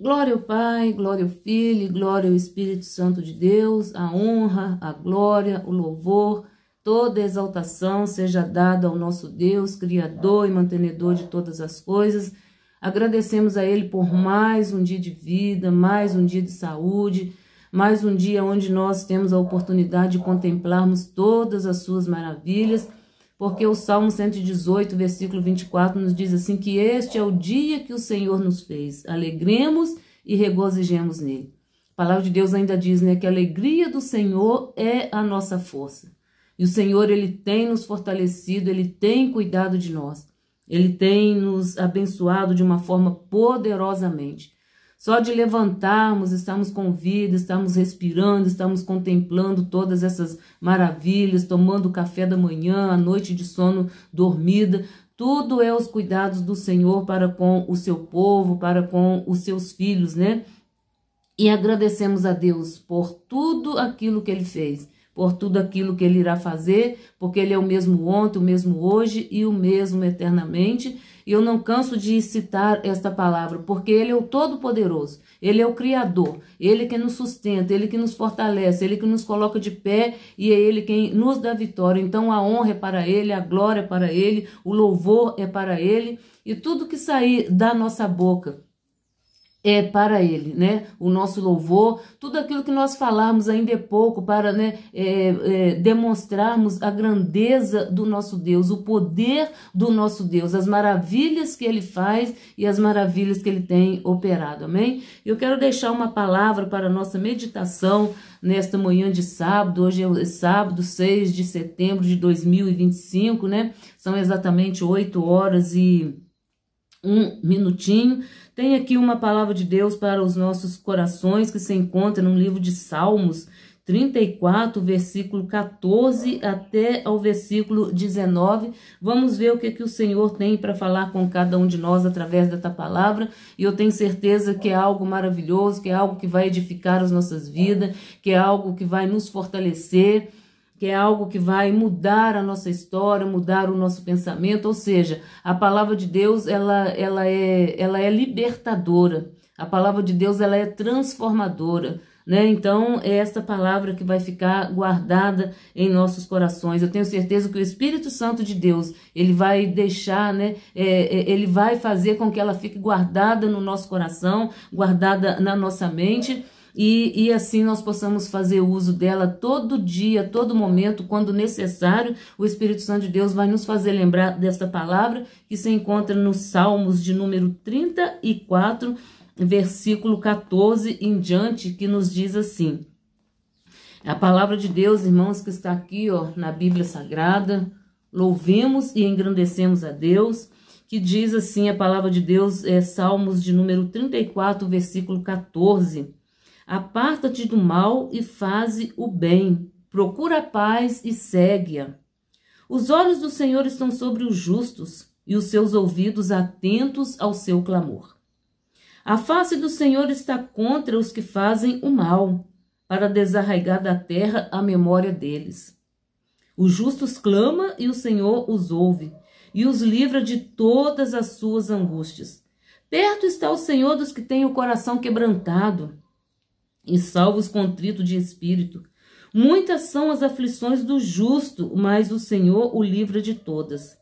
Glória ao Pai, glória ao Filho, e glória ao Espírito Santo de Deus, a honra, a glória, o louvor, toda exaltação seja dada ao nosso Deus, Criador e mantenedor de todas as coisas. Agradecemos a Ele por mais um dia de vida, mais um dia de saúde, mais um dia onde nós temos a oportunidade de contemplarmos todas as suas maravilhas, porque o Salmo 118, versículo 24, nos diz assim, que este é o dia que o Senhor nos fez. Alegremos e regozijemos nele. A palavra de Deus ainda diz, né, que a alegria do Senhor é a nossa força. E o Senhor, Ele tem nos fortalecido, Ele tem cuidado de nós. Ele tem nos abençoado de uma forma poderosamente. Só de levantarmos, estamos com vida, estamos respirando, estamos contemplando todas essas maravilhas, tomando café da manhã, a noite de sono dormida. Tudo é os cuidados do Senhor para com o seu povo, para com os seus filhos, né? E agradecemos a Deus por tudo aquilo que Ele fez, por tudo aquilo que Ele irá fazer, porque Ele é o mesmo ontem, o mesmo hoje e o mesmo eternamente. E eu não canso de citar esta palavra, porque Ele é o Todo-Poderoso, Ele é o Criador, Ele que nos sustenta, Ele que nos fortalece, Ele que nos coloca de pé e é Ele quem nos dá vitória. Então a honra é para Ele, a glória é para Ele, o louvor é para Ele e tudo que sair da nossa boca é para Ele, né? O nosso louvor, tudo aquilo que nós falarmos ainda é pouco para, né, demonstrarmos a grandeza do nosso Deus, o poder do nosso Deus, as maravilhas que Ele faz e as maravilhas que Ele tem operado, amém? Eu quero deixar uma palavra para a nossa meditação nesta manhã de sábado. Hoje é sábado, 6 de setembro de 2025, né? São exatamente 8 horas e 1 minutinho. Tem aqui uma palavra de Deus para os nossos corações que se encontra no livro de Salmos 34, versículo 14 até ao versículo 19. Vamos ver o que o Senhor tem para falar com cada um de nós através desta palavra. E eu tenho certeza que é algo maravilhoso, que é algo que vai edificar as nossas vidas, que é algo que vai nos fortalecer, que é algo que vai mudar a nossa história, mudar o nosso pensamento. Ou seja, a palavra de Deus ela é libertadora. A palavra de Deus ela é transformadora, né? Então é esta palavra que vai ficar guardada em nossos corações. Eu tenho certeza que o Espírito Santo de Deus ele vai deixar, né? Ele vai fazer com que ela fique guardada no nosso coração, guardada na nossa mente. E assim nós possamos fazer uso dela todo dia, todo momento, quando necessário. O Espírito Santo de Deus vai nos fazer lembrar desta palavra que se encontra nos Salmos de número 34, versículo 14 em diante, que nos diz assim. A palavra de Deus, irmãos, que está aqui, ó, na Bíblia Sagrada. Louvemos e engrandecemos a Deus, que diz assim, a palavra de Deus é Salmos de número 34, versículo 14. Aparta-te do mal e faze o bem. Procura a paz e segue-a. Os olhos do Senhor estão sobre os justos e os seus ouvidos atentos ao seu clamor. A face do Senhor está contra os que fazem o mal, para desarraigar da terra a memória deles. Os justos clamam e o Senhor os ouve e os livra de todas as suas angústias. Perto está o Senhor dos que têm o coração quebrantado e salva os contritos de espírito. Muitas são as aflições do justo, mas o Senhor o livra de todas.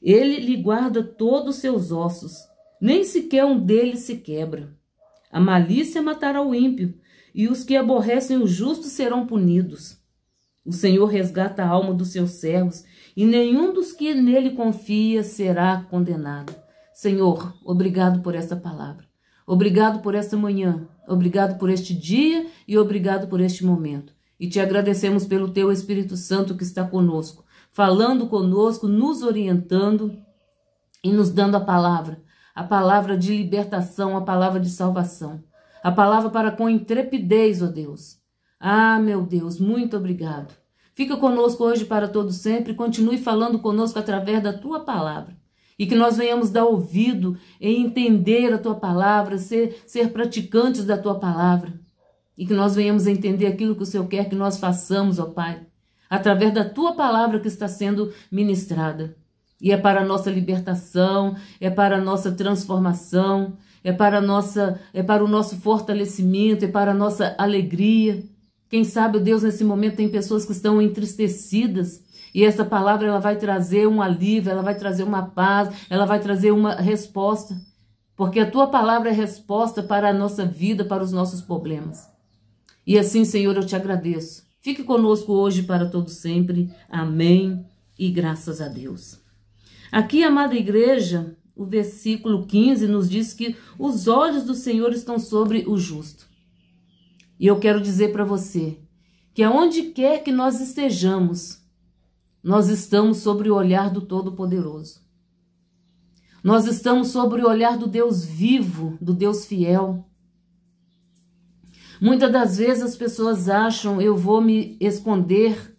Ele lhe guarda todos os seus ossos, nem sequer um deles se quebra. A malícia matará o ímpio, e os que aborrecem o justo serão punidos. O Senhor resgata a alma dos seus servos, e nenhum dos que nele confia será condenado. Senhor, obrigado por esta palavra. Obrigado por esta manhã, obrigado por este dia e obrigado por este momento. E te agradecemos pelo teu Espírito Santo que está conosco, falando conosco, nos orientando e nos dando a palavra de libertação, a palavra de salvação, a palavra para com intrepidez, ó Deus. Ah, meu Deus, muito obrigado. Fica conosco hoje para todo sempre, continue falando conosco através da tua palavra. E que nós venhamos dar ouvido e entender a tua palavra, ser praticantes da tua palavra. E que nós venhamos entender aquilo que o Senhor quer que nós façamos, ó Pai, através da tua palavra que está sendo ministrada. E é para a nossa libertação, é para a nossa transformação, é para o nosso fortalecimento, é para a nossa alegria. Quem sabe, Deus, nesse momento tem pessoas que estão entristecidas e essa palavra ela vai trazer um alívio, ela vai trazer uma paz, ela vai trazer uma resposta. Porque a tua palavra é resposta para a nossa vida, para os nossos problemas. E assim, Senhor, eu te agradeço. Fique conosco hoje para todo sempre. Amém e graças a Deus. Aqui, amada igreja, o versículo 15 nos diz que os olhos do Senhor estão sobre o justo. E eu quero dizer para você que aonde quer que nós estejamos, nós estamos sobre o olhar do Todo-Poderoso. Nós estamos sobre o olhar do Deus vivo, do Deus fiel. Muitas das vezes as pessoas acham, eu vou me esconder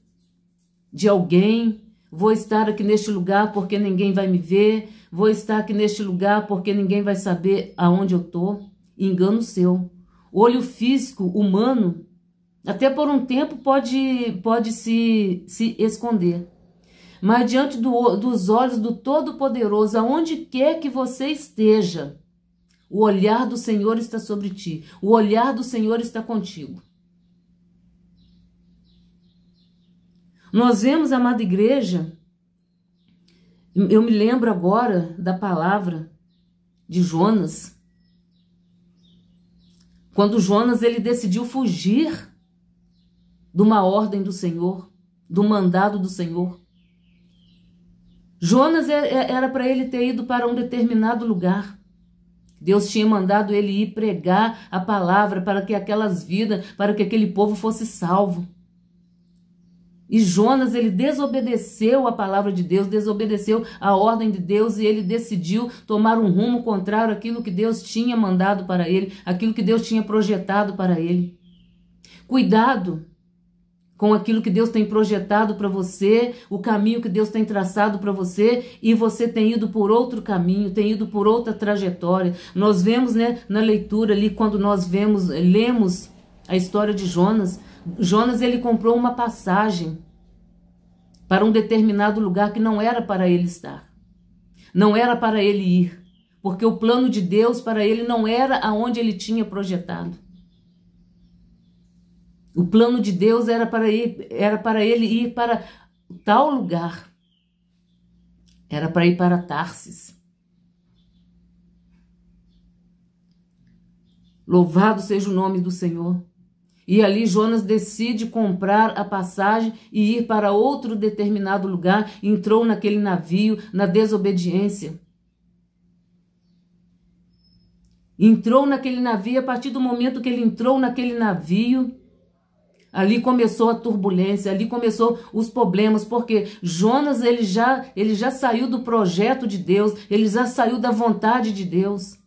de alguém, vou estar aqui neste lugar porque ninguém vai me ver, vou estar aqui neste lugar porque ninguém vai saber aonde eu estou. Engano seu. O olho físico, humano, até por um tempo pode se esconder. Mas diante dos olhos do Todo-Poderoso, aonde quer que você esteja, o olhar do Senhor está sobre ti. O olhar do Senhor está contigo. Nós vemos, amada igreja, eu me lembro agora da palavra de Jonas. Quando Jonas ele decidiu fugir de uma ordem do Senhor, do mandado do Senhor. Jonas era para ele ter ido para um determinado lugar. Deus tinha mandado ele ir pregar a palavra para que aquelas vidas, para que aquele povo fosse salvo. E Jonas, ele desobedeceu a palavra de Deus, desobedeceu a ordem de Deus e ele decidiu tomar um rumo contrário àquilo que Deus tinha mandado para ele, aquilo que Deus tinha projetado para ele. Cuidado com aquilo que Deus tem projetado para você, o caminho que Deus tem traçado para você, e você tem ido por outro caminho, tem ido por outra trajetória. Nós vemos, né, na leitura ali, quando nós lemos a história de Jonas, Jonas ele comprou uma passagem para um determinado lugar que não era para ele estar, não era para ele ir, porque o plano de Deus para ele não era aonde ele tinha projetado. O plano de Deus era para ele ir para tal lugar. Era para ir para Tarsis. Louvado seja o nome do Senhor. E ali Jonas decide comprar a passagem e ir para outro determinado lugar. Entrou naquele navio na desobediência. Entrou naquele navio, a partir do momento que ele entrou naquele navio, ali começou a turbulência, ali começou os problemas, porque Jonas ele já saiu do projeto de Deus, ele já saiu da vontade de Deus.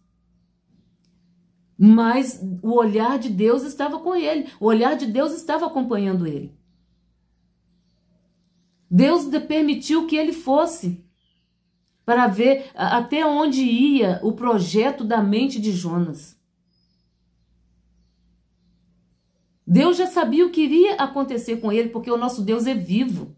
Mas o olhar de Deus estava com ele, o olhar de Deus estava acompanhando ele. Deus permitiu que ele fosse para ver até onde ia o projeto da mente de Jonas. Deus já sabia o que iria acontecer com ele, porque o nosso Deus é vivo.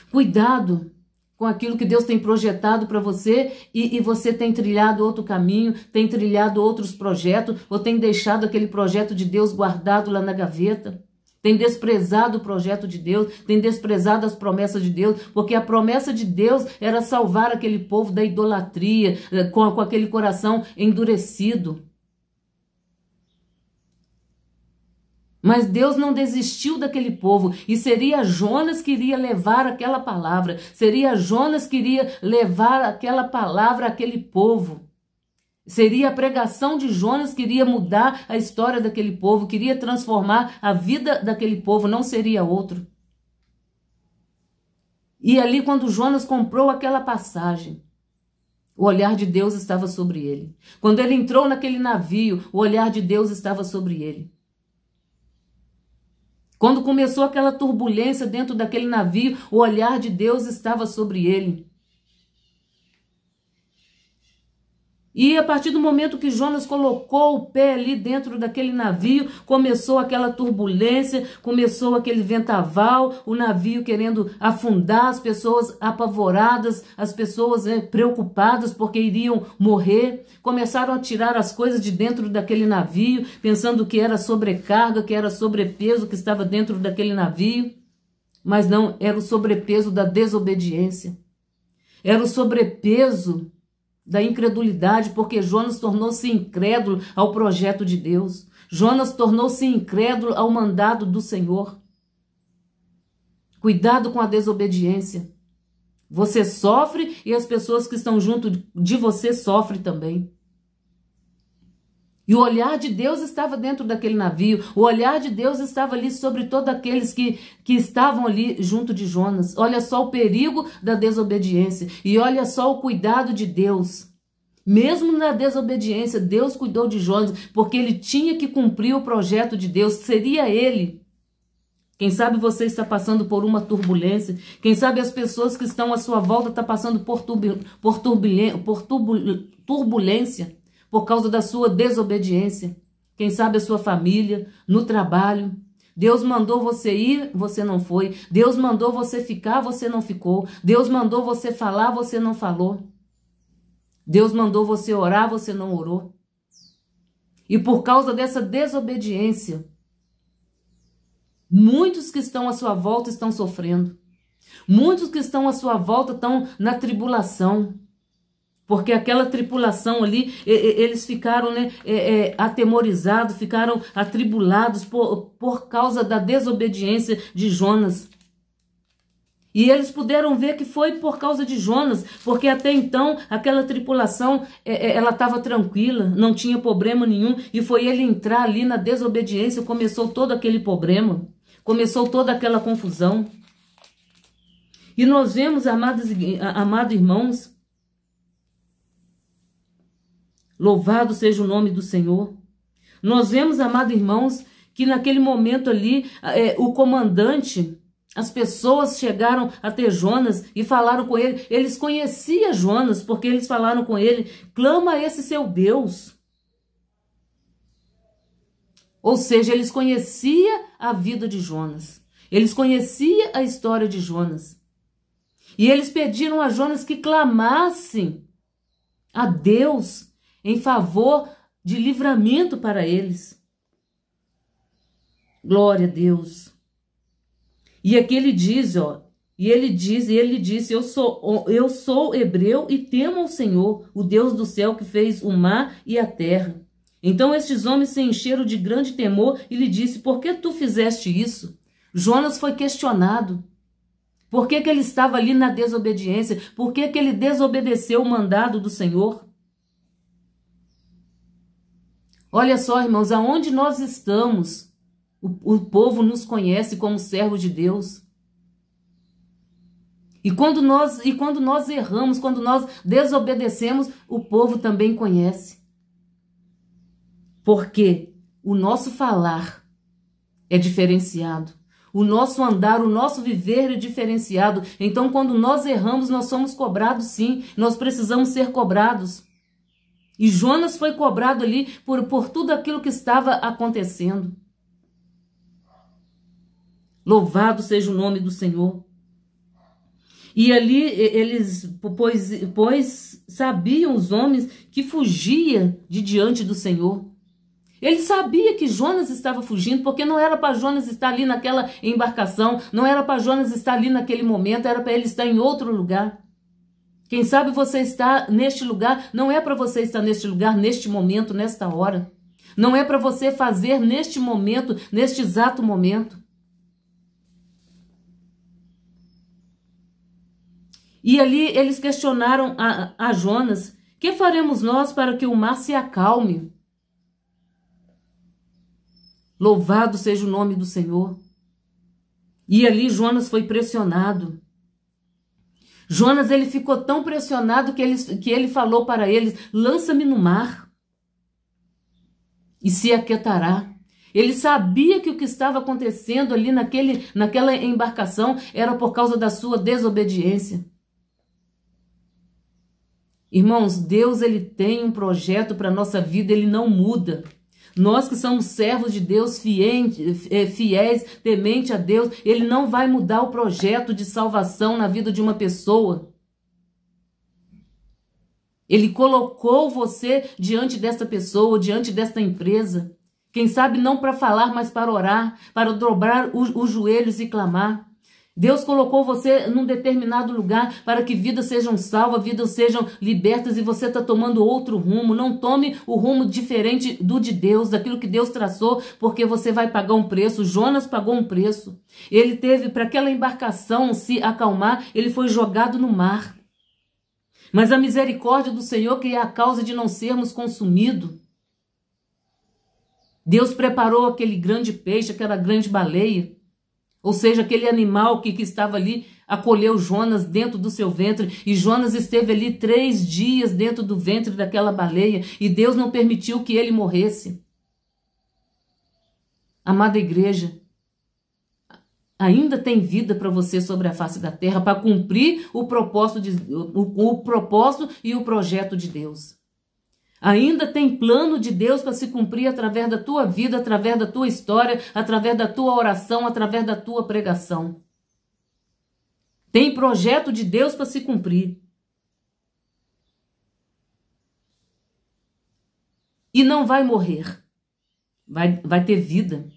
Cuidado com aquilo que Deus tem projetado para você e você tem trilhado outro caminho, tem trilhado outros projetos, ou tem deixado aquele projeto de Deus guardado lá na gaveta. Tem desprezado o projeto de Deus, tem desprezado as promessas de Deus, porque a promessa de Deus era salvar aquele povo da idolatria, com aquele coração endurecido. Mas Deus não desistiu daquele povo, e seria Jonas que iria levar aquela palavra, seria Jonas que iria levar aquela palavra àquele povo. Seria a pregação de Jonas que iria mudar a história daquele povo, que iria transformar a vida daquele povo, não seria outro. E ali quando Jonas comprou aquela passagem, o olhar de Deus estava sobre ele. Quando ele entrou naquele navio, o olhar de Deus estava sobre ele. Quando começou aquela turbulência dentro daquele navio, o olhar de Deus estava sobre ele. E a partir do momento que Jonas colocou o pé ali dentro daquele navio, começou aquela turbulência, começou aquele vendaval, o navio querendo afundar, as pessoas apavoradas, as pessoas preocupadas porque iriam morrer. Começaram a tirar as coisas de dentro daquele navio, pensando que era sobrecarga, que era sobrepeso que estava dentro daquele navio. Mas não, era o sobrepeso da desobediência. Era o sobrepeso da incredulidade, porque Jonas tornou-se incrédulo ao projeto de Deus. Jonas tornou-se incrédulo ao mandado do Senhor. Cuidado com a desobediência. Você sofre e as pessoas que estão junto de você sofrem também. E o olhar de Deus estava dentro daquele navio. O olhar de Deus estava ali sobre todos aqueles que estavam ali junto de Jonas. Olha só o perigo da desobediência. E olha só o cuidado de Deus. Mesmo na desobediência, Deus cuidou de Jonas, porque ele tinha que cumprir o projeto de Deus. Seria ele. Quem sabe você está passando por uma turbulência. Quem sabe as pessoas que estão à sua volta estão passando por turbulência. Por causa da sua desobediência. Quem sabe a sua família, no trabalho. Deus mandou você ir, você não foi. Deus mandou você ficar, você não ficou. Deus mandou você falar, você não falou. Deus mandou você orar, você não orou. E por causa dessa desobediência, muitos que estão à sua volta estão sofrendo. Muitos que estão à sua volta estão na tribulação. Porque aquela tripulação ali, eles ficaram atemorizados, ficaram atribulados por causa da desobediência de Jonas. E eles puderam ver que foi por causa de Jonas, porque até então aquela tripulação, ela estava tranquila, não tinha problema nenhum. E foi ele entrar ali na desobediência, começou todo aquele problema, começou toda aquela confusão. E nós vemos, amados irmãos, louvado seja o nome do Senhor. Nós vemos, amados irmãos, que naquele momento ali, o comandante, as pessoas chegaram até Jonas e falaram com ele. Eles conheciam Jonas, porque eles falaram com ele: clama a esse seu Deus. Ou seja, eles conheciam a vida de Jonas. Eles conheciam a história de Jonas. E eles pediram a Jonas que clamasse a Deus em favor de livramento para eles. Glória a Deus. E aqui ele diz, ele disse, eu sou hebreu e temo ao Senhor, o Deus do céu que fez o mar e a terra. Então estes homens se encheram de grande temor e lhe disse: por que tu fizeste isso? Jonas foi questionado. Por que ele estava ali na desobediência? Por que ele desobedeceu o mandado do Senhor? Olha só, irmãos, aonde nós estamos, o povo nos conhece como servo de Deus. E quando nós erramos, quando nós desobedecemos, o povo também conhece. Porque o nosso falar é diferenciado. O nosso andar, o nosso viver é diferenciado. Então, quando nós erramos, nós somos cobrados, sim. Nós precisamos ser cobrados. E Jonas foi cobrado ali por tudo aquilo que estava acontecendo. Louvado seja o nome do Senhor. E ali eles, pois sabiam os homens que fugia de diante do Senhor. Ele sabia que Jonas estava fugindo, porque não era para Jonas estar ali naquela embarcação, não era para Jonas estar ali naquele momento, era para ele estar em outro lugar. Quem sabe você está neste lugar, não é para você estar neste lugar, neste momento, nesta hora. Não é para você fazer neste momento, neste exato momento. E ali eles questionaram a Jonas: que faremos nós para que o mar se acalme? Louvado seja o nome do Senhor. E ali Jonas foi pressionado. Jonas, ele ficou tão pressionado que ele falou para eles: lança-me no mar e se aquietará. Ele sabia que o que estava acontecendo ali naquela embarcação era por causa da sua desobediência. Irmãos, Deus, ele tem um projeto para a nossa vida, ele não muda. Nós que somos servos de Deus, fiéis, temente a Deus, ele não vai mudar o projeto de salvação na vida de uma pessoa. Ele colocou você diante desta pessoa, diante desta empresa. Quem sabe não para falar, mas para orar, para dobrar os joelhos e clamar. Deus colocou você num determinado lugar para que vidas sejam salvas, vidas sejam libertas, e você está tomando outro rumo. Não tome o rumo diferente do de Deus, daquilo que Deus traçou, porque você vai pagar um preço. Jonas pagou um preço. Ele teve, para aquela embarcação se acalmar, ele foi jogado no mar. Mas a misericórdia do Senhor, que é a causa de não sermos consumidos. Deus preparou aquele grande peixe, aquela grande baleia. Ou seja, aquele animal que estava ali, acolheu Jonas dentro do seu ventre. E Jonas esteve ali 3 dias dentro do ventre daquela baleia. E Deus não permitiu que ele morresse. Amada igreja, ainda tem vida para você sobre a face da terra, para cumprir o propósito e o projeto de Deus. Ainda tem plano de Deus para se cumprir através da tua vida, através da tua história, através da tua oração, através da tua pregação. Tem projeto de Deus para se cumprir. E não vai morrer. Vai ter vida.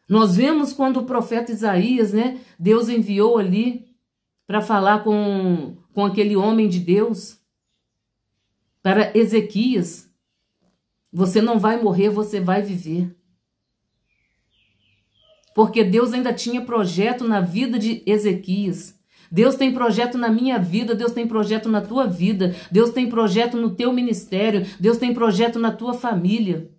Nós vemos quando o profeta Isaías, né, Deus enviou ali para falar com aquele homem de Deus, para Ezequias: você não vai morrer, você vai viver. Porque Deus ainda tinha projeto na vida de Ezequias. Deus tem projeto na minha vida, Deus tem projeto na tua vida, Deus tem projeto no teu ministério, Deus tem projeto na tua família.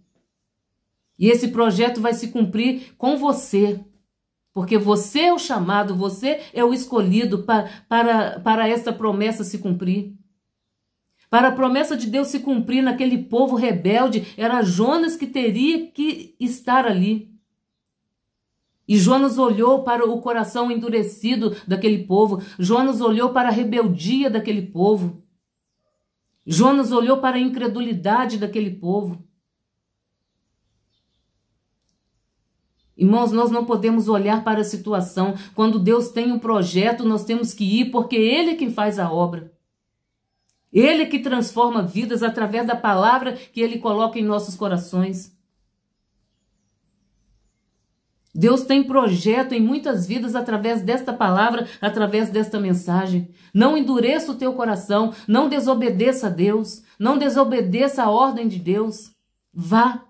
E esse projeto vai se cumprir com você. Porque você é o chamado, você é o escolhido para essa promessa se cumprir. Para a promessa de Deus se cumprir naquele povo rebelde, era Jonas que teria que estar ali. E Jonas olhou para o coração endurecido daquele povo. Jonas olhou para a rebeldia daquele povo. Jonas olhou para a incredulidade daquele povo. Irmãos, nós não podemos olhar para a situação. Quando Deus tem um projeto, nós temos que ir, porque Ele é quem faz a obra. Ele é que transforma vidas através da palavra que Ele coloca em nossos corações. Deus tem projeto em muitas vidas através desta palavra, através desta mensagem. Não endureça o teu coração, não desobedeça a Deus, não desobedeça a ordem de Deus. Vá.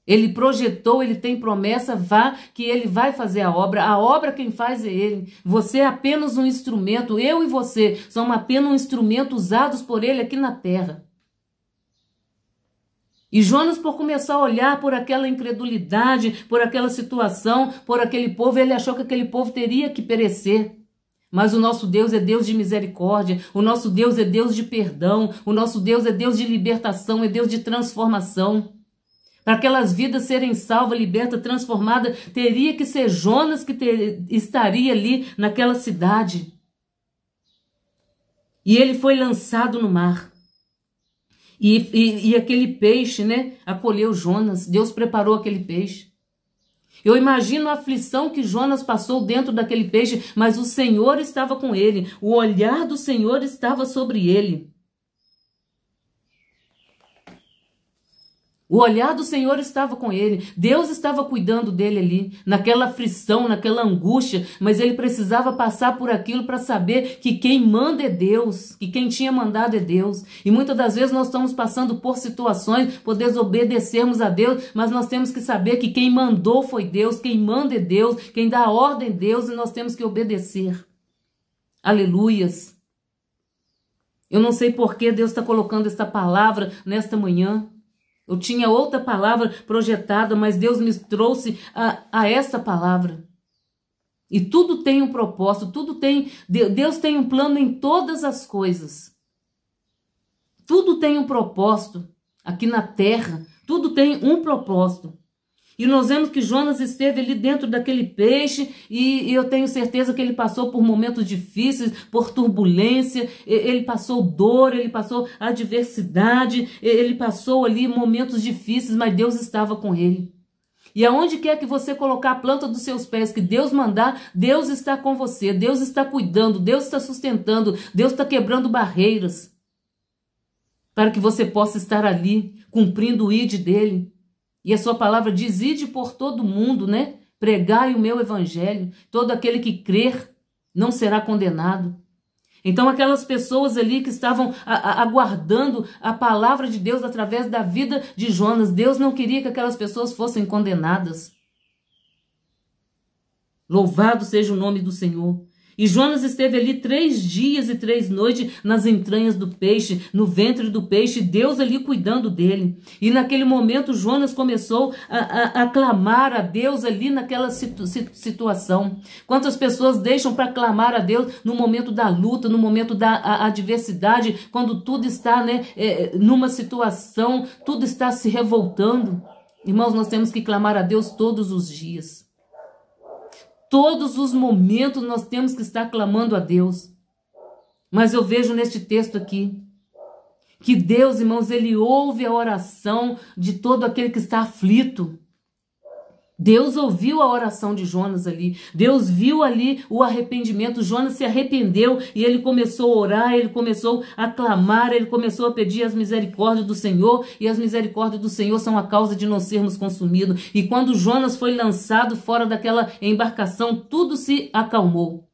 Ele projetou, ele tem promessa, vá, que ele vai fazer a obra quem faz é ele. Você é apenas um instrumento, eu e você somos apenas um instrumento usados por ele aqui na terra. E Jonas, por começar a olhar por aquela incredulidade, por aquela situação, por aquele povo, ele achou que aquele povo teria que perecer. Mas o nosso Deus é Deus de misericórdia, o nosso Deus é Deus de perdão, o nosso Deus é Deus de libertação, é Deus de transformação. Para aquelas vidas serem salvas, libertas, transformadas, teria que ser Jonas que estaria ali naquela cidade. E ele foi lançado no mar. E aquele peixe, né, acolheu Jonas. Deus preparou aquele peixe. Eu imagino a aflição que Jonas passou dentro daquele peixe, mas o Senhor estava com ele. O olhar do Senhor estava sobre ele. O olhar do Senhor estava com ele. Deus estava cuidando dele ali, naquela aflição, naquela angústia, mas ele precisava passar por aquilo para saber que quem manda é Deus, que quem tinha mandado é Deus. E muitas das vezes nós estamos passando por situações, por desobedecermos a Deus, mas nós temos que saber que quem mandou foi Deus, quem manda é Deus, quem dá a ordem é Deus, e nós temos que obedecer. Aleluias. Eu não sei por que Deus está colocando esta palavra nesta manhã. Eu tinha outra palavra projetada, mas Deus me trouxe a esta palavra. E tudo tem um propósito, Deus tem um plano em todas as coisas. Tudo tem um propósito aqui na terra, tudo tem um propósito. E nós vemos que Jonas esteve ali dentro daquele peixe e eu tenho certeza que ele passou por momentos difíceis, por turbulência, ele passou dor, ele passou adversidade, ele passou ali momentos difíceis, mas Deus estava com ele. E aonde quer que você colocar a planta dos seus pés, que Deus mandar, Deus está com você, Deus está cuidando, Deus está sustentando, Deus está quebrando barreiras para que você possa estar ali cumprindo o ide dele. E a sua palavra diz: ide por todo mundo, né? Pregai o meu evangelho. Todo aquele que crer não será condenado. Então aquelas pessoas ali que estavam aguardando a palavra de Deus através da vida de Jonas, Deus não queria que aquelas pessoas fossem condenadas. Louvado seja o nome do Senhor. E Jonas esteve ali 3 dias e 3 noites nas entranhas do peixe, no ventre do peixe, Deus ali cuidando dele. E naquele momento Jonas começou a clamar a Deus ali naquela situação. Quantas pessoas deixam para clamar a Deus no momento da luta, no momento da adversidade, quando tudo está, né, numa situação, tudo está se revoltando. Irmãos, nós temos que clamar a Deus todos os dias. Todos os momentos nós temos que estar clamando a Deus. Mas eu vejo neste texto aqui que Deus, irmãos, ele ouve a oração de todo aquele que está aflito. Deus ouviu a oração de Jonas ali. Deus viu ali o arrependimento. Jonas se arrependeu e ele começou a orar, ele começou a clamar, ele começou a pedir as misericórdias do Senhor. E as misericórdias do Senhor são a causa de não sermos consumidos. E quando Jonas foi lançado fora daquela embarcação, tudo se acalmou.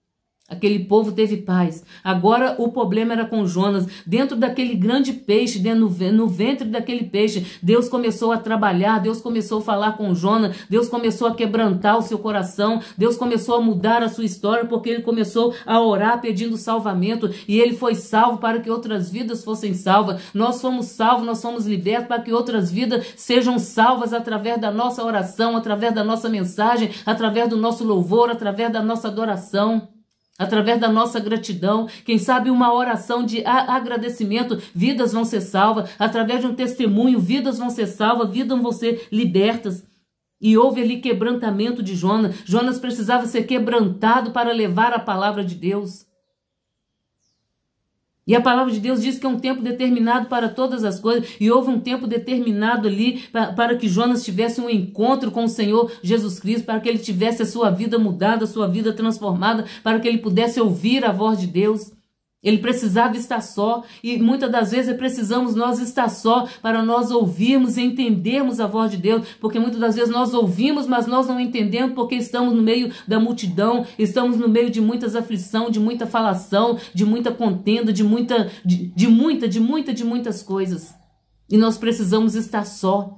Aquele povo teve paz. Agora o problema era com Jonas. Dentro daquele grande peixe, no ventre daquele peixe, Deus começou a trabalhar, Deus começou a falar com Jonas, Deus começou a quebrantar o seu coração, Deus começou a mudar a sua história, porque ele começou a orar pedindo salvamento, e ele foi salvo para que outras vidas fossem salvas. Nós fomos salvos, nós fomos libertos para que outras vidas sejam salvas através da nossa oração, através da nossa mensagem, através do nosso louvor, através da nossa adoração, através da nossa gratidão. Quem sabe uma oração de agradecimento, vidas vão ser salvas. Através de um testemunho, vidas vão ser salvas, vidas vão ser libertas. E houve ali quebrantamento de Jonas. Jonas precisava ser quebrantado para levar a palavra de Deus. E a palavra de Deus diz que é um tempo determinado para todas as coisas. E houve um tempo determinado ali para que Jonas tivesse um encontro com o Senhor Jesus Cristo, para que ele tivesse a sua vida mudada, a sua vida transformada, para que ele pudesse ouvir a voz de Deus. Ele precisava estar só, e muitas das vezes precisamos nós estar só para nós ouvirmos e entendermos a voz de Deus, porque muitas das vezes nós ouvimos, mas nós não entendemos, porque estamos no meio da multidão, estamos no meio de muitas aflições, de muita falação, de muita contenda, de muitas coisas. E nós precisamos estar só.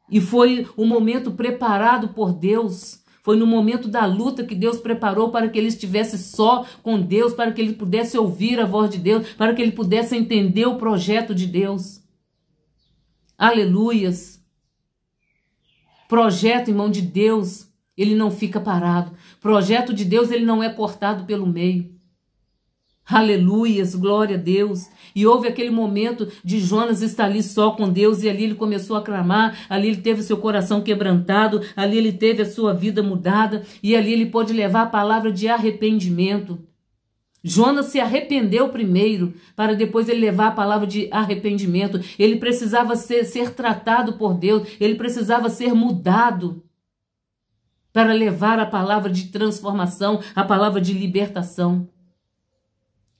E foi o momento preparado por Deus. Foi no momento da luta que Deus preparou para que ele estivesse só com Deus, para que ele pudesse ouvir a voz de Deus, para que ele pudesse entender o projeto de Deus. Aleluias. Projeto, irmão, de Deus, ele não fica parado. Projeto de Deus, ele não é cortado pelo meio. Aleluias, glória a Deus. E houve aquele momento de Jonas estar ali só com Deus, e ali ele começou a clamar, ali ele teve seu coração quebrantado, ali ele teve a sua vida mudada, e ali ele pôde levar a palavra de arrependimento. Jonas se arrependeu primeiro, para depois ele levar a palavra de arrependimento. Ele precisava ser tratado por Deus, ele precisava ser mudado para levar a palavra de transformação, a palavra de libertação.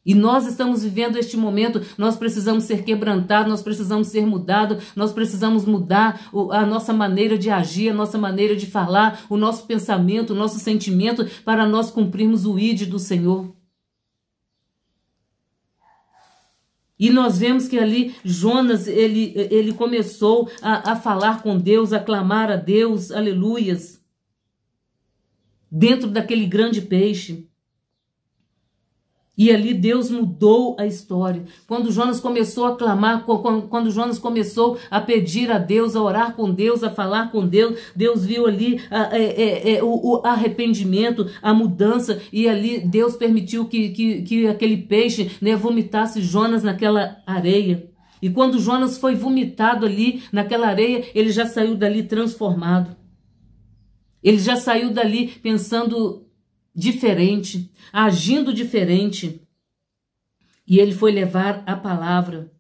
E nós estamos vivendo este momento, nós precisamos ser quebrantados, nós precisamos ser mudados, nós precisamos mudar a nossa maneira de agir, a nossa maneira de falar, o nosso pensamento, o nosso sentimento, para nós cumprirmos o ide do Senhor. E nós vemos que ali Jonas, ele começou a falar com Deus, a clamar a Deus, aleluias, dentro daquele grande peixe. E ali Deus mudou a história. Quando Jonas começou a clamar, quando Jonas começou a pedir a Deus, a orar com Deus, a falar com Deus, Deus viu ali o arrependimento, a mudança, e ali Deus permitiu que aquele peixe, né, vomitasse Jonas naquela areia. E quando Jonas foi vomitado ali naquela areia, ele já saiu dali transformado. Ele já saiu dali pensando diferente, agindo diferente. E ele foi levar a palavra.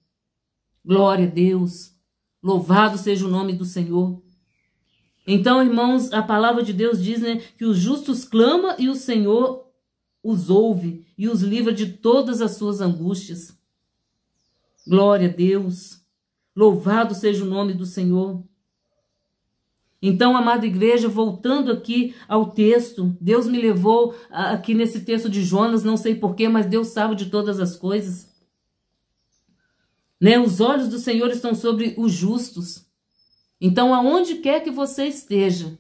Glória a Deus. Louvado seja o nome do Senhor. Então, irmãos, a palavra de Deus diz, né, que os justos clamam e o Senhor os ouve e os livra de todas as suas angústias. Glória a Deus. Louvado seja o nome do Senhor. Então, amada igreja, voltando aqui ao texto, Deus me levou aqui nesse texto de Jonas, não sei porquê, mas Deus sabe de todas as coisas. Né? Os olhos do Senhor estão sobre os justos. Então, aonde quer que você esteja,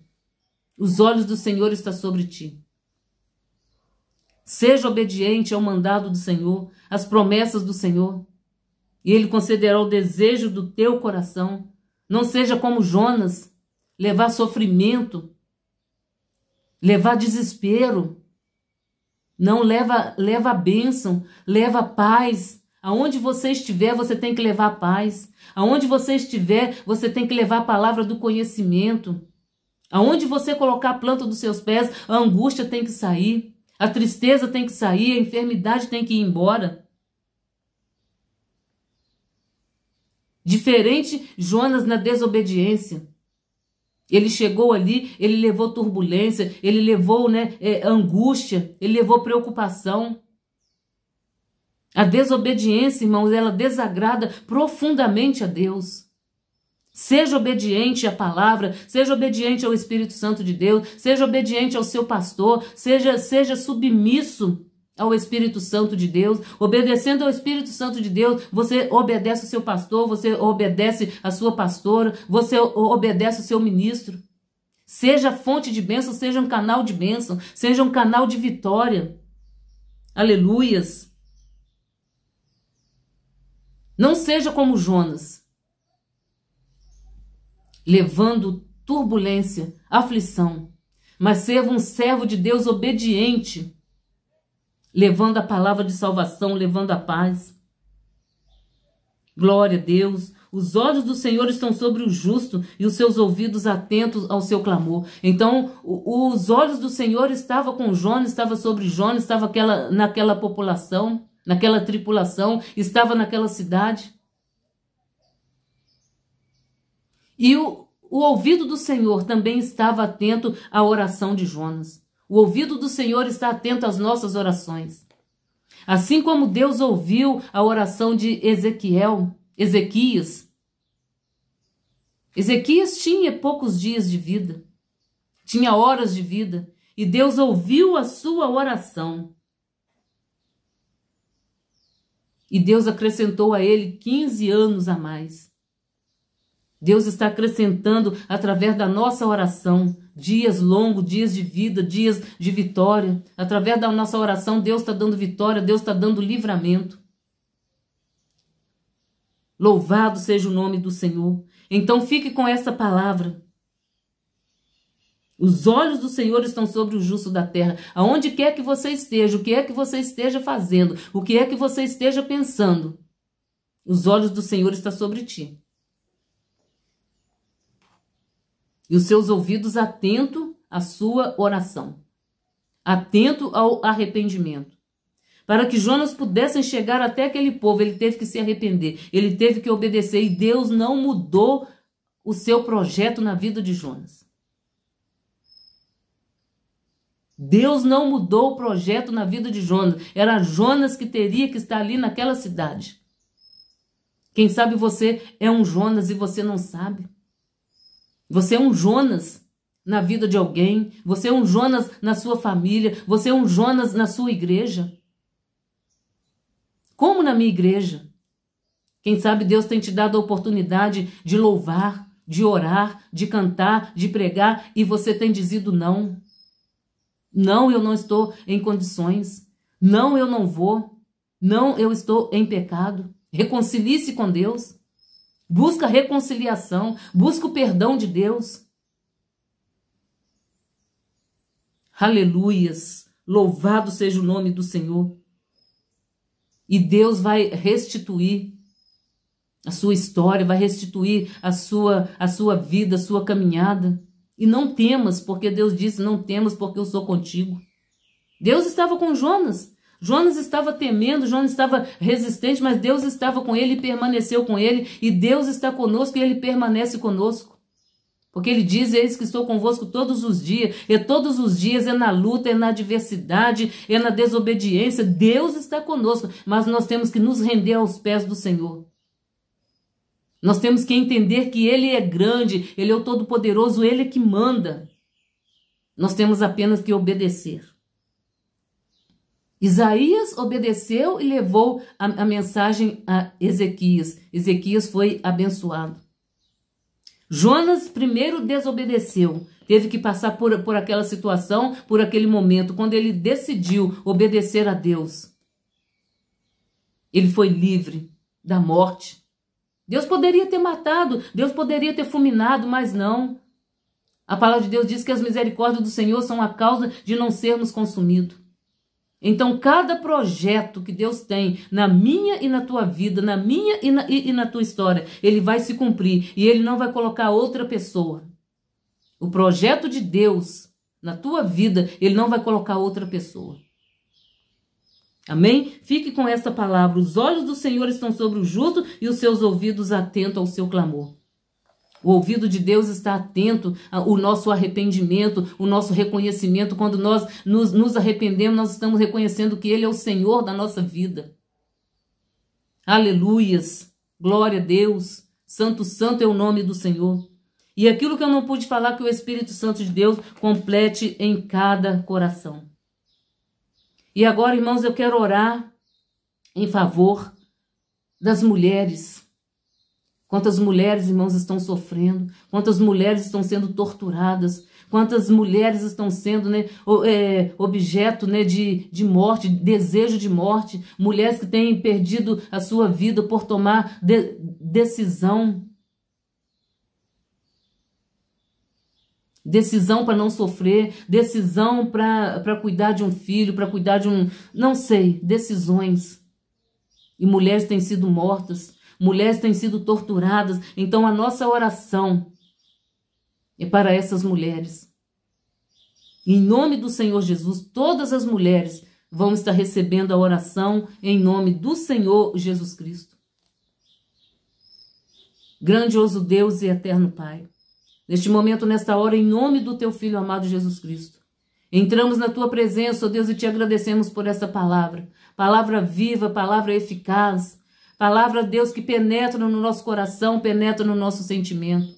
os olhos do Senhor estão sobre ti. Seja obediente ao mandado do Senhor, às promessas do Senhor, e Ele concederá o desejo do teu coração. Não seja como Jonas, levar sofrimento, levar desespero. Não, leva a bênção, leva paz. Aonde você estiver, você tem que levar paz. Aonde você estiver, você tem que levar a palavra do conhecimento. Aonde você colocar a planta dos seus pés, a angústia tem que sair, a tristeza tem que sair, a enfermidade tem que ir embora. Diferente Jonas na desobediência. Ele chegou ali, ele levou turbulência, ele levou, né, angústia, ele levou preocupação. A desobediência, irmãos, ela desagrada profundamente a Deus. Seja obediente à palavra, seja obediente ao Espírito Santo de Deus, seja obediente ao seu pastor, seja submisso ao Espírito Santo de Deus. Obedecendo ao Espírito Santo de Deus, você obedece o seu pastor, você obedece a sua pastora, você obedece o seu ministro. Seja fonte de bênção, seja um canal de bênção, seja um canal de vitória. Aleluias. Não seja como Jonas, levando turbulência, aflição, mas seja um servo de Deus obediente, levando a palavra de salvação, levando a paz. Glória a Deus. Os olhos do Senhor estão sobre o justo e os seus ouvidos atentos ao seu clamor. Então, os olhos do Senhor estavam com Jonas, estava sobre Jonas, estava naquela população, naquela tripulação, estava naquela cidade. E o ouvido do Senhor também estava atento à oração de Jonas. O ouvido do Senhor está atento às nossas orações. Assim como Deus ouviu a oração de Ezequias. Ezequias tinha poucos dias de vida, tinha horas de vida, e Deus ouviu a sua oração. E Deus acrescentou a ele 15 anos a mais. Deus está acrescentando através da nossa oração, dias longos, dias de vida, dias de vitória. Através da nossa oração, Deus está dando vitória, Deus está dando livramento. Louvado seja o nome do Senhor. Então fique com essa palavra. Os olhos do Senhor estão sobre o justo da terra. Aonde quer que você esteja, o que é que você esteja fazendo, o que é que você esteja pensando, os olhos do Senhor estão sobre ti. E os seus ouvidos atentos à sua oração, atento ao arrependimento. Para que Jonas pudesse chegar até aquele povo, ele teve que se arrepender, ele teve que obedecer, e Deus não mudou o seu projeto na vida de Jonas. Deus não mudou o projeto na vida de Jonas. Era Jonas que teria que estar ali naquela cidade. Quem sabe você é um Jonas e você não sabe. Você é um Jonas na vida de alguém. Você é um Jonas na sua família. Você é um Jonas na sua igreja. Como na minha igreja. Quem sabe Deus tem te dado a oportunidade de louvar, de orar, de cantar, de pregar, e você tem dizido não. Não, eu não estou em condições. Não, eu não vou. Não, eu estou em pecado. Reconcilie-se com Deus. Busca reconciliação. Busca o perdão de Deus. Aleluias. Louvado seja o nome do Senhor. E Deus vai restituir a sua história, vai restituir a sua vida, a sua caminhada. E não temas, porque Deus disse, não temas, porque eu sou contigo. Deus estava com Jonas. Jonas estava temendo, Jonas estava resistente, mas Deus estava com ele e permaneceu com ele. E Deus está conosco e ele permanece conosco. Porque ele diz, eis que estou convosco todos os dias. E todos os dias é na luta, é na adversidade, é na desobediência. Deus está conosco, mas nós temos que nos render aos pés do Senhor. Nós temos que entender que Ele é grande, Ele é o Todo-Poderoso, Ele é que manda. Nós temos apenas que obedecer. Isaías obedeceu e levou a mensagem a Ezequias. Ezequias foi abençoado. Jonas primeiro desobedeceu. Teve que passar por aquela situação, por aquele momento, quando ele decidiu obedecer a Deus. Ele foi livre da morte. Deus poderia ter matado, Deus poderia ter fulminado, mas não. A palavra de Deus diz que as misericórdias do Senhor são a causa de não sermos consumidos. Então, cada projeto que Deus tem na minha e na tua vida, na minha e na tua história, ele vai se cumprir e ele não vai colocar outra pessoa. O projeto de Deus na tua vida, ele não vai colocar outra pessoa. Amém? Fique com esta palavra. Os olhos do Senhor estão sobre o justo e os seus ouvidos atentos ao seu clamor. O ouvido de Deus está atento ao nosso arrependimento, o nosso reconhecimento. Quando nós nos arrependemos, nós estamos reconhecendo que Ele é o Senhor da nossa vida. Aleluias! Glória a Deus! Santo, santo é o nome do Senhor. E aquilo que eu não pude falar, que o Espírito Santo de Deus complete em cada coração. E agora, irmãos, eu quero orar em favor das mulheres. Quantas mulheres, irmãos, estão sofrendo, quantas mulheres estão sendo torturadas, quantas mulheres estão sendo objeto de morte, desejo de morte, mulheres que têm perdido a sua vida por tomar decisão. Decisão para não sofrer, decisão para cuidar de um filho, para cuidar de não sei, decisões. E mulheres têm sido mortas. Mulheres têm sido torturadas. Então a nossa oração é para essas mulheres. Em nome do Senhor Jesus, todas as mulheres vão estar recebendo a oração em nome do Senhor Jesus Cristo. Grandioso Deus e eterno Pai, neste momento, nesta hora, em nome do teu Filho amado Jesus Cristo, entramos na tua presença, ó Deus, e te agradecemos por essa palavra. Palavra viva, palavra eficaz. Palavra, Deus, que penetra no nosso coração, penetra no nosso sentimento.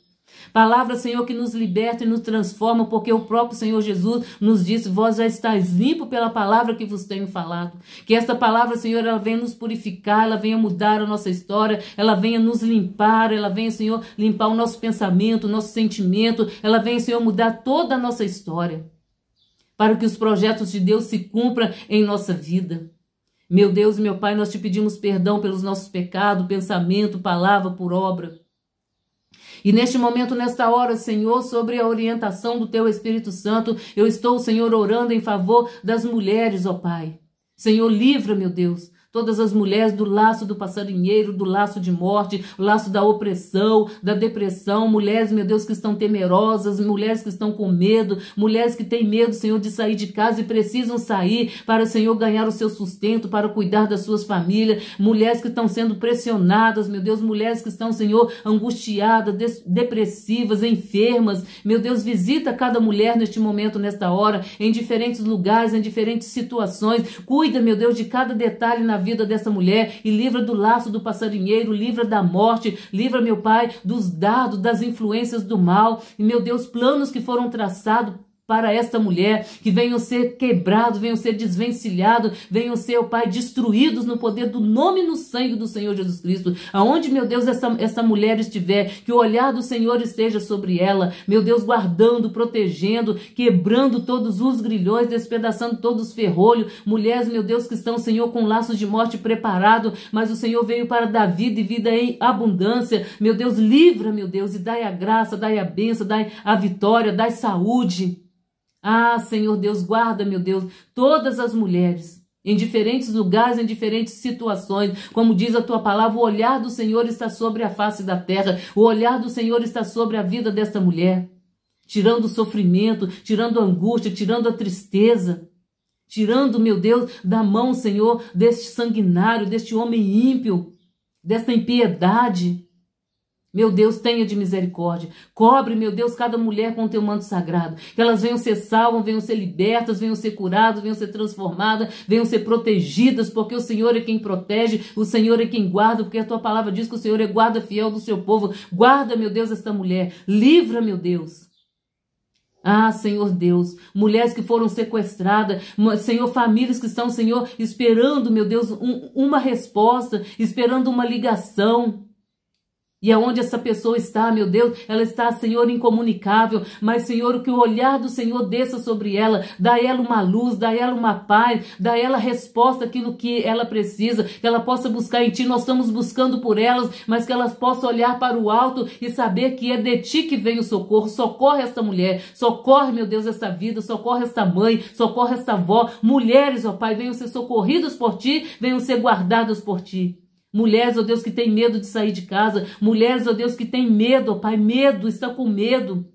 Palavra, Senhor, que nos liberta e nos transforma, porque o próprio Senhor Jesus nos disse, vós já estáis limpo pela palavra que vos tenho falado. Que esta palavra, Senhor, ela venha nos purificar, ela venha mudar a nossa história, ela venha nos limpar, ela venha, Senhor, limpar o nosso pensamento, o nosso sentimento, ela venha, Senhor, mudar toda a nossa história, para que os projetos de Deus se cumpram em nossa vida. Meu Deus e meu Pai, nós te pedimos perdão pelos nossos pecados, pensamento, palavra, por obra. E neste momento, nesta hora, Senhor, sobre a orientação do teu Espírito Santo, eu estou, Senhor, orando em favor das mulheres, ó Pai. Senhor, livra, meu Deus, todas as mulheres do laço do passarinheiro, do laço de morte, o laço da opressão, da depressão, mulheres, meu Deus, que estão temerosas, mulheres que estão com medo, mulheres que têm medo, Senhor, de sair de casa e precisam sair para, Senhor, ganhar o seu sustento, para cuidar das suas famílias, mulheres que estão sendo pressionadas, meu Deus, mulheres que estão, Senhor, angustiadas, depressivas, enfermas, meu Deus, visita cada mulher neste momento, nesta hora, em diferentes lugares, em diferentes situações, cuida, meu Deus, de cada detalhe na vida dessa mulher e livra do laço do passarinheiro, livra da morte, livra, meu Pai, dos dardos, das influências do mal. E, meu Deus, planos que foram traçados para esta mulher, que venham ser quebrados, venham ser desvencilhados, venham ser, ó Pai, destruídos no poder do nome e no sangue do Senhor Jesus Cristo. Aonde, meu Deus, essa mulher estiver, que o olhar do Senhor esteja sobre ela, meu Deus, guardando, protegendo, quebrando todos os grilhões, despedaçando todos os ferrolhos. Mulheres, meu Deus, que estão, Senhor, com laços de morte preparado, mas o Senhor veio para dar vida e vida em abundância. Meu Deus, livra, meu Deus, e dai a graça, dai a bênção, dai a vitória, dai saúde. Ah, Senhor Deus, guarda, meu Deus, todas as mulheres, em diferentes lugares, em diferentes situações. Como diz a tua palavra, o olhar do Senhor está sobre a face da terra, o olhar do Senhor está sobre a vida desta mulher. tirando o sofrimento, tirando a angústia, tirando a tristeza, tirando, meu Deus, da mão, Senhor, deste sanguinário, deste homem ímpio, desta impiedade. Meu Deus, tenha de misericórdia. Cobre, meu Deus, cada mulher com o teu manto sagrado. Que elas venham ser salvas, venham ser libertas, venham ser curadas, venham ser transformadas, venham ser protegidas, porque o Senhor é quem protege, o Senhor é quem guarda, porque a tua palavra diz que o Senhor é guarda fiel do seu povo. Guarda, meu Deus, esta mulher. Livra, meu Deus. Ah, Senhor Deus, mulheres que foram sequestradas, Senhor, famílias que estão, Senhor, esperando, meu Deus, uma resposta, esperando uma ligação. E aonde essa pessoa está, meu Deus, ela está, Senhor, incomunicável, mas, Senhor, que o olhar do Senhor desça sobre ela, dá ela uma luz, dá ela uma paz, dá ela resposta àquilo que ela precisa, que ela possa buscar em Ti. Nós estamos buscando por elas, mas que elas possam olhar para o alto e saber que é de Ti que vem o socorro. Socorre esta mulher, socorre, meu Deus, esta vida, socorre esta mãe, socorre esta avó. Mulheres, ó Pai, venham ser socorridas por Ti, venham ser guardadas por Ti. Mulheres, ó Deus, que tem medo de sair de casa. Mulheres, ó Deus, que tem medo, ó Pai, medo, estão com medo.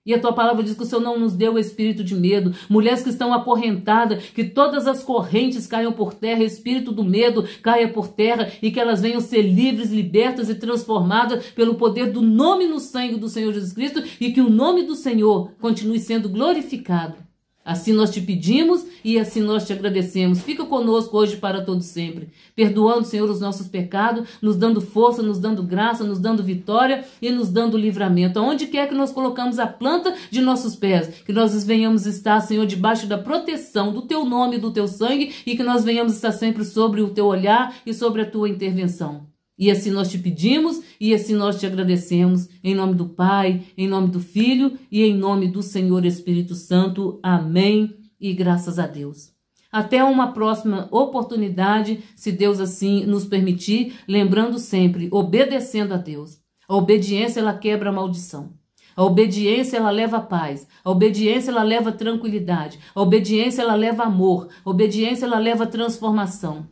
E a tua palavra diz que o Senhor não nos deu o espírito de medo. Mulheres que estão acorrentadas, que todas as correntes caiam por terra, espírito do medo caia por terra e que elas venham ser livres, libertas e transformadas pelo poder do nome no sangue do Senhor Jesus Cristo e que o nome do Senhor continue sendo glorificado. Assim nós te pedimos e assim nós te agradecemos. Fica conosco hoje para todo sempre, perdoando, Senhor, os nossos pecados, nos dando força, nos dando graça, nos dando vitória e nos dando livramento. Aonde quer que nós colocamos a planta de nossos pés, que nós venhamos estar, Senhor, debaixo da proteção do teu nome e do teu sangue e que nós venhamos estar sempre sobre o teu olhar e sobre a tua intervenção. E assim nós te pedimos e assim nós te agradecemos, em nome do Pai, em nome do Filho e em nome do Senhor Espírito Santo. Amém e graças a Deus. Até uma próxima oportunidade, se Deus assim nos permitir, lembrando sempre, obedecendo a Deus. A obediência, ela quebra a maldição. A obediência, ela leva paz. A obediência, ela leva tranquilidade. A obediência, ela leva amor. A obediência, ela leva transformação.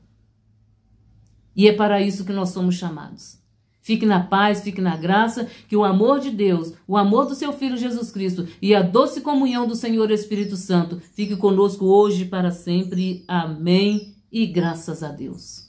E é para isso que nós somos chamados. Fique na paz, fique na graça, que o amor de Deus, o amor do seu Filho Jesus Cristo e a doce comunhão do Senhor Espírito Santo fique conosco hoje e para sempre. Amém e graças a Deus.